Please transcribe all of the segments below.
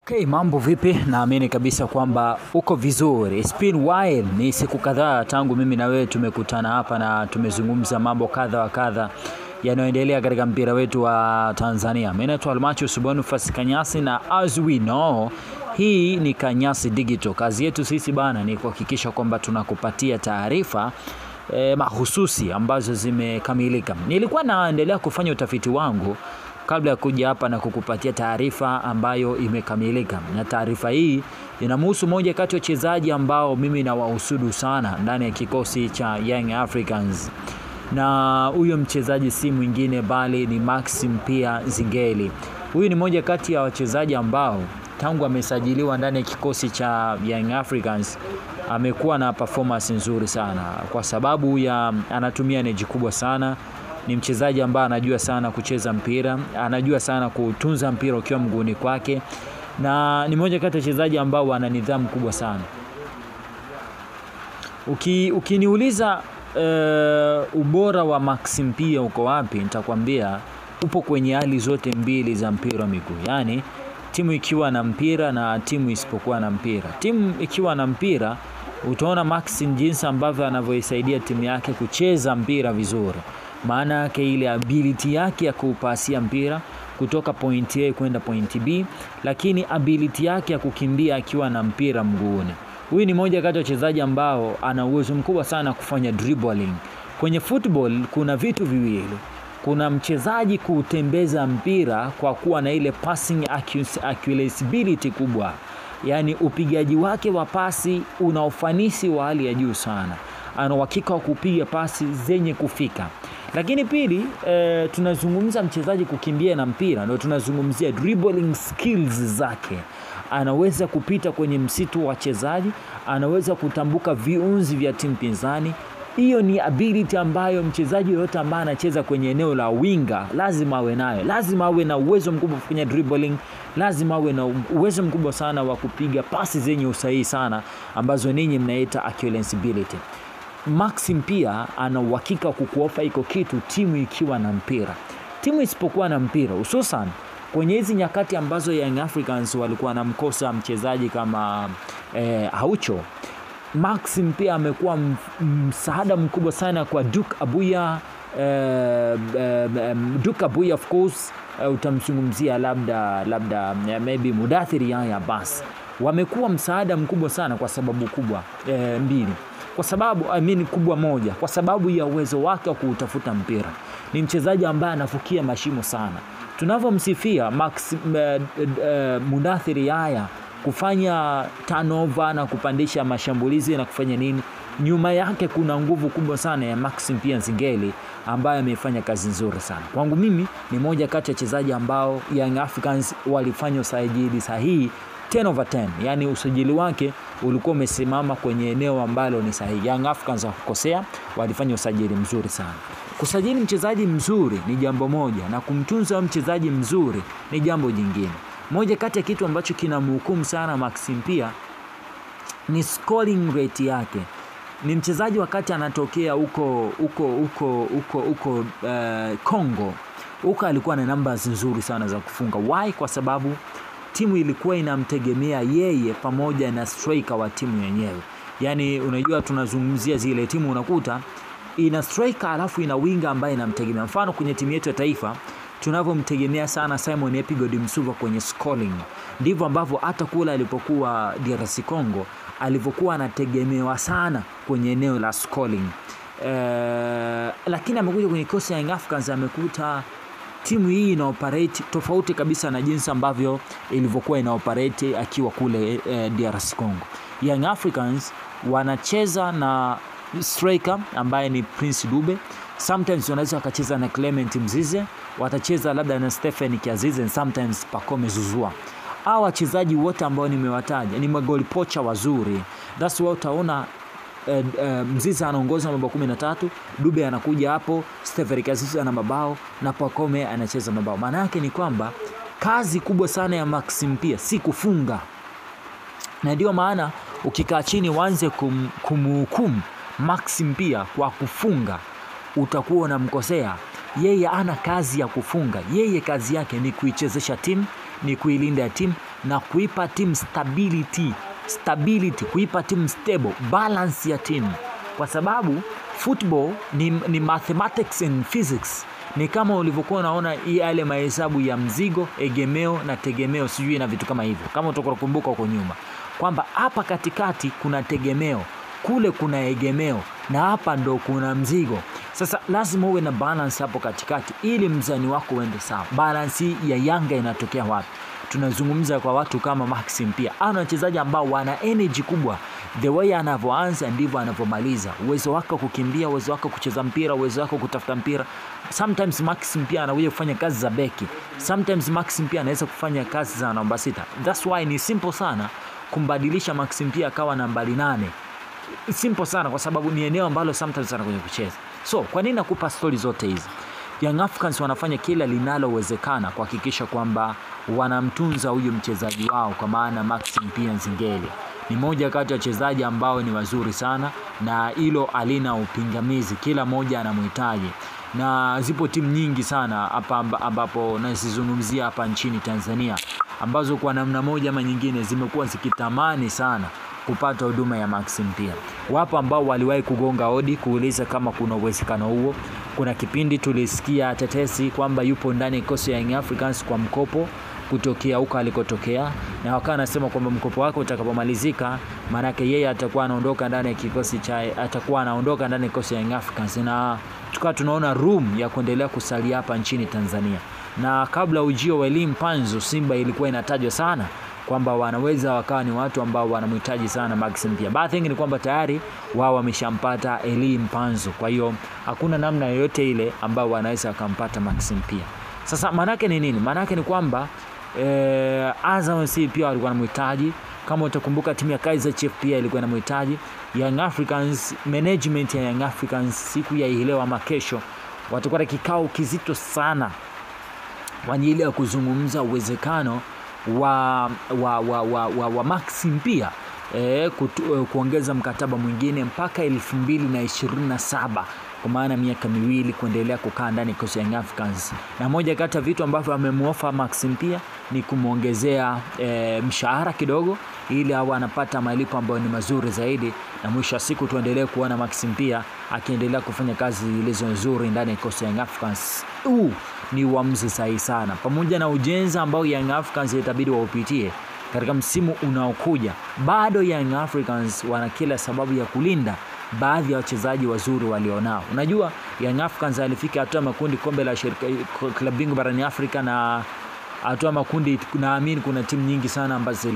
Okay, mambo vipi? Naamini kabisa kwamba uko vizuri. It's been while, ni siku kadhaa tangu mimi na wewe tumekutana hapa na tumezungumza mambo kadha wa kadha yanayoendelea katika mpira wetu wa Tanzania. Mimi naitwa Almachus Boniface Kanyasi na as we know, hii ni Kanyasi Digital. Kazi yetu sisi bana ni kuhakikisha kwamba tunakupatia taarifa mahususi ambazo zimekamilika. Nilikuwa naendelea kufanya utafiti wangu kabla ya kuja hapa na kukupatia taarifa ambayo imekamilika. Na taarifa hii inamhusu moja kati ya wachezaji ambao mimi nawahusudu sana ndani ya kikosi cha Young Africans. Na huyo mchezaji si mwingine bali ni Maxim Pia Nzingeli. Huyu ni moja kati ya wachezaji ambao tangu amesajiliwa ndani ya kikosi cha Young Africans amekuwa na performance nzuri sana, kwa sababu anatumia energy kubwa sana. Ni mchezaji ambaye anajua sana kucheza mpira, anajua sana kutunza mpira ukiwa mguuni kwake, na ni mmoja kati ya wachezaji ambao wana nidhamu kubwa sana. Ukiniuliza ubora wa Maxim Pia uko wapi, nitakwambia upo kwenye hali zote mbili za mpira wa miguu. Yaani timu ikiwa na mpira na timu isipokuwa na mpira. Timu ikiwa na mpira, utaona Maxim jinsi ambavyo anavyoisaidia timu yake kucheza mpira vizuri. Maana yake ile ability yake ya kupasia mpira kutoka point A kwenda point B, lakini ability yake ya kukimbia akiwa na mpira mguuni. Huyu ni moja kati ya wachezaji ambao ana uwezo mkubwa sana kufanya dribbling. Kwenye football kuna vitu viwili. Kuna mchezaji kutembeza mpira kwa kuwa na ile passing accuracy kubwa. Yaani upigaji wake wa pasi una ufanisi wa hali ya juu sana. Ana uhakika wa kupiga pasi zenye kufika. Lakini pili, tunazungumza mchezaji kukimbia na mpira, ndio tunazungumzia dribbling skills zake. Anaweza kupita kwenye msitu wa wachezaji, anaweza kutambuka viunzi vya timu pinzani. Hiyo ni ability ambayo mchezaji yote ambaye anacheza kwenye eneo la winga lazima awe nayo. Lazima awe na uwezo mkubwa kufanya dribbling, lazima awe na uwezo mkubwa sana wa kupiga pasi zenye usahihi sana ambazo ninyi mnaita accuracy. Maxim Pia ana uhakika kukuofa iko kitu timu ikiwa na mpira. Timu isipokuwa na mpira, hususan kwenye hizi nyakati ambazo Young Africans walikuwa na mkosa mchezaji kama Aucho, Maxim Pia amekuwa msaada mkubwa sana kwa Duke Abuya. Duke Abuya of course, utamzungumzia labda maybe Mudathiri Yahya basi. Wamekuwa msaada mkubwa sana kwa sababu kubwa mbili. Kwa sababu kubwa moja, kwa sababu ya uwezo wake wa kutafuta mpira. Ni mchezaji ambaye anafukia mashimo sana. Tunavyomsifia Mudathiri Yahya kufanya turnover na kupandisha mashambulizi na kufanya nini, nyuma yake kuna nguvu kubwa sana ya Maxim Pia Nzingeli ambaye amefanya kazi nzuri sana. Kwangu mimi ni moja kati ya wachezaji ambao Young Africans walifanya usajili sahihi 10/10. Yaani usajili wake ulikuwa umesimama kwenye eneo ambalo ni sahihi. Young Africans wakukosea, walifanya usajili mzuri sana. Kusajili mchezaji mzuri ni jambo moja, na kumtunza mchezaji mzuri ni jambo jingine. Moja kati ya kitu ambacho kinamhukumu sana Maxim Pia ni scoring rate yake. Ni mchezaji wakati anatokea huko Kongo, huko alikuwa na numbers nzuri sana za kufunga. Why? Kwa sababu timu ilikuwa inamtegemea yeye pamoja na striker wa timu yenyewe. Yaani unajua tunazungumzia zile timu unakuta ina striker alafu ina winga ambaye inamtegemea. Mfano kwenye timu yetu ya taifa tunavyomtegemea sana Simon Epigodi Msuva kwenye scoring. Ndivyo ambavyo hata kula alipokuwa DRC Congo alivyokuwa anategemewa sana kwenye eneo la scoring. Lakini amekuja kwenye kikosi ya Young Africans amekuta timu hii ina operate tofauti kabisa na jinsi ambavyo ilivyokuwa ina operate akiwa kule DRC Congo. Young Africans wanacheza na striker ambaye ni Prince Dube. Sometimes wanaweza wakacheza na Clement Mzize, watacheza labda na Stephen Kiazize, and sometimes Pacome Zouzoua. Hao wachezaji wote ambao nimewataja ni magoli pocha wazuri. That's why utaona Mzize anaongoza mabao 13, Dube anakuja hapo, Stephen Kiazize ana mabao na Pacome anacheza mabao. Maana yake ni kwamba kazi kubwa sana ya Maxim Pia si kufunga. Na ndio maana ukikaa chini uanze kumhukumu Maxim Pia kwa kufunga, utakuwa unamkosea. Yeye ana kazi ya kufunga. Yeye kazi yake ni kuichezesha timu, ni kuilinda timu na kuipa timu stability, kuipa timu stable, balance ya timu, kwa sababu football ni mathematics and physics. Ni kama ulivyokuwa unaona yale mahesabu ya mzigo, egemeo na tegemeo, sijui na vitu kama hivyo, kama utakumbuka huko nyuma, kwamba hapa katikati kuna tegemeo, kule kuna egemeo, na hapa ndo kuna mzigo. Sasa lazima uwe na balance hapo katikati ili mzani wako uende sawa. Balance ya Yanga inatokea wapi? Tunazungumza kwa watu kama Maxim pia. Ana wachezaji ambao wana energy kubwa. The way anavyoanza ndivyo anavyomaliza. Uwezo wake kukimbia, uwezo wake kucheza mpira, uwezo wake kutafuta mpira. Sometimes Maxim pia anaweza kufanya kazi za beki. Sometimes Maxim pia anaweza kufanya kazi za namba 6. That's why ni simple sana kumbadilisha Maxim pia akawa nambari 8. Simple sana kwa sababu ni eneo ambalo sometimes anakuja kucheza. So, kwa nini nakupa story zote hizi? Young Africans wanafanya kila linalowezekana kuhakikisha kwamba wanamtunza huyu mchezaji wao, kwa maana Maxim pia Nzingeli ni moja kati ya wachezaji ambao ni wazuri sana, na hilo alina upingamizi, kila moja anamhitaji. Na zipo timu nyingi sana hapa ambapo nazizungumzia hapa nchini Tanzania ambazo kwa namna moja ama nyingine zimekuwa zikitamani sana kupata huduma ya Maxim pia. Wapo ambao waliwahi kugonga hodi kuuliza kama kuna uwezekano huo. Kuna kipindi tulisikia tetesi kwamba yupo ndani kikosi ya Young Africans kwa mkopo kutokea huko alikotokea, na wakana nasema kwamba mkopo wake utakapomalizika maana yake yeye atakuwa anaondoka ndani ya kikosi ya Young Africans, na tukawa tunaona room ya kuendelea kusalia hapa nchini Tanzania. Na kabla ujio wa Elie Mpanzu, Simba ilikuwa inatajwa sana kwamba wanaweza wakawa ni watu ambao wanamhitaji sana Maxim pia. Bad thing ni kwamba tayari wao wameshampata Elie Mpanzu. Kwa hiyo hakuna namna yoyote ile ambao wanaweza wakampata Maxim pia. Sasa manake ni nini? Manake ni kwamba Azam FC pia walikuwa wanamhitaji. Kama utakumbuka timu ya Kaizer Chiefs pia ilikuwa inamhitaji. Young Africans, management ya Young Africans siku ya leo ama kesho watakuwa na kikao kizito sana kwa ajili ya kuzungumza uwezekano wa Maxim pia kuongeza mkataba mwingine mpaka 2027, kwa maana miaka 2 kuendelea kukaa ndani kwa Young Africans. Na moja kati ya vitu ambavyo amemuofa Maxim pia ni kumuongezea mshahara kidogo ili awe anapata malipo ambayo ni mazuri zaidi, na mwisho wa siku tuendelee kuona Maxim pia akiendelea kufanya kazi zilizo nzuri ndani ya Young Africans. Ni uamuzi sahihi sana, pamoja na ujenzi ambao Young Africans itabidi waupitie katika msimu unaokuja. Bado Young Africans wana kila sababu ya kulinda baadhi ya wachezaji wazuri walionao. Unajua Young Africans alifika hatua makundi kombe la klabu bingwa barani Afrika, na hatua makundi naamini kuna timu nyingi sana ambazo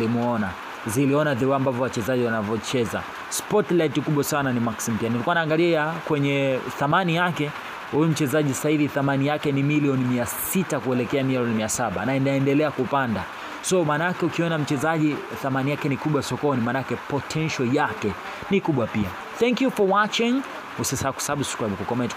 ziliona the way ambavyo wachezaji wanavyocheza. Spotlight kubwa sana ni Maxim pia. Nilikuwa naangalia kwenye thamani yake, huyu mchezaji sasa hivi thamani yake ni milioni 600 kuelekea milioni 700 na inaendelea kupanda. So manake ukiona mchezaji thamani yake ni kubwa sokoni, manake potential yake ni kubwa pia. Thank you for watching. Usisahau kusubscribe, kucomment.